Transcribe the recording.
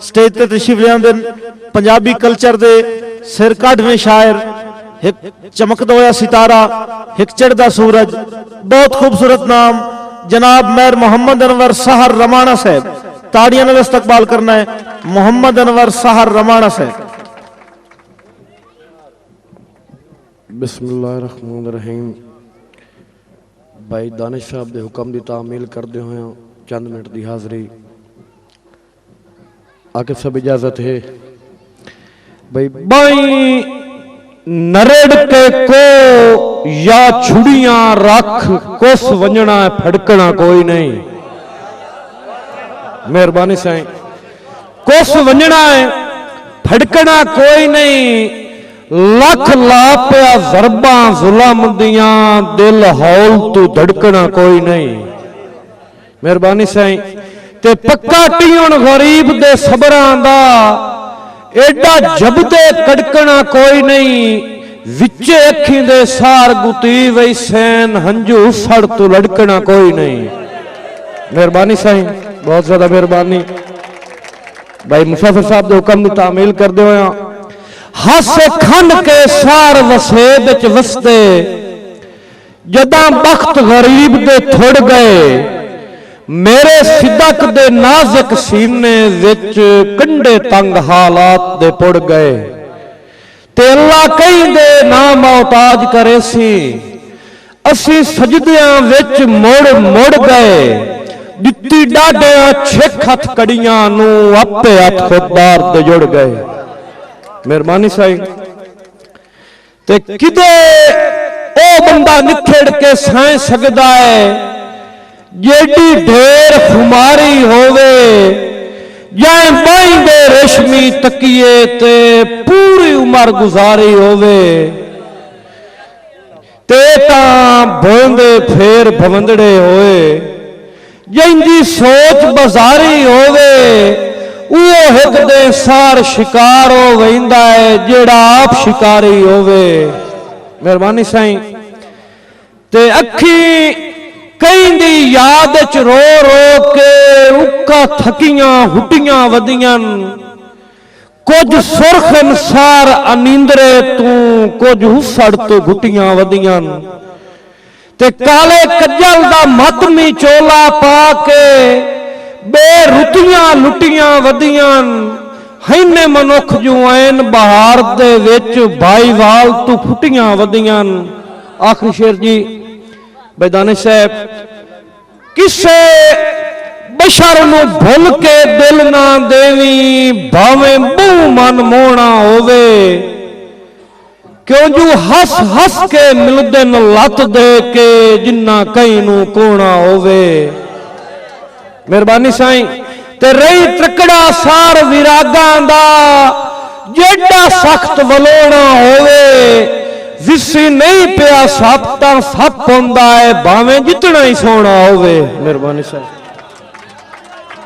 Stage ते तशरीफ लियांदे Punjabi culture दे सिर काढ़वें शायर, एक चमकदा होया सितारा, एक चढ़दा सूरज, बहुत खूबसूरत नाम जनाब मेयर मोहम्मद अनवर सहर रमाना साहब। ताड़ियां नाल इस्तकबाल करना है मोहम्मद अनवर सहर रमाना साहब। बिस्मिल्लाहिर्रहमानिर्रहीम। भाई दानिश साहब के हुक्म की तामील करते हुए चंद मिनट की हाज़री आके सब इजाजत है। भाई बाई नरेड़ के को या छुड़ियां रख कुस वंजना फड़कना कोई नहीं। मेहरबानी साईं, कुस वंजना है फड़कना कोई नहीं। लख ला पिया जरबा जुलम दियां दिल हौल तू धड़कना कोई नहीं। मेहरबानी साईं, ते पक्का टीण गरीब दे सबरां दा एडा जबदे कड़कना कोई नहीं। विचे अखी दे सार गुती वही सैन हंजू सड़ तू लड़कना कोई नहीं। मेहरबानी साईं, बहुत ज्यादा मेहरबानी। भाई मुसाफिर साहब के हुक्म की तामील करते हुए हासे खन के सार वसे बिच वसते जदा बख्त गरीब दे थुड़ गए। मेरे सिदक दे नाजुक सीने विच कंडे तंग हालात दे पुड़ गए। ते अल्लाह कई दे ना मोहताज करे सी असी सजदियां विच मुड़ मुड़ गए। दित्ती डाडियां छिक हथ कड़ियां नू आपे हथ खुददार ते जुड़ गए। मेहरबानी साईं, ते किदे ओ बंदा निखेड़ के सह सकदा है जेडी ढेर खुमारी होवे जाए बाई दे रेशमी तकिए ते पूरी उम्र गुजारी होवे। ते तां भोंदे फेर भवंदड़े होए जिंदी सोच बाजारी होवे वो एक दे सार शिकार हो वहिंदा है जेड़ा आप शिकारी होवे। मेहरबानी साईं, ते अखी कई दी याद च रो रो के उक्का थकियां हुटियां वदियां। कुछ सुरखन सार अनिंदरे तू कुछ हुसड़ तू घुटियां वदियां। ते काले कज्जल दा मतमी चोला पा के बेरुतियां लुटियां वदियां। हैने मनुख जो ऐन बहार दे विच भाईवाल तू फुटियां वदियां। आखिरी शेर जी भाई दानिश साहब, किसे बशर नू भुल के दिल ना देवी भावें बहु मन मोहना होवे। क्यों जू हस हस के मिलदे न लत दे के जिन्ना कई नू कोना होवे। मेहरबानी साईं, ते रही त्रकड़ा सार विरागां दा जेड़ा सख्त वलोना होवे। विसी नहीं पिया सप तां सप हुंदा है भावें जितना ही सोना होवे। मेहरबानी साईं।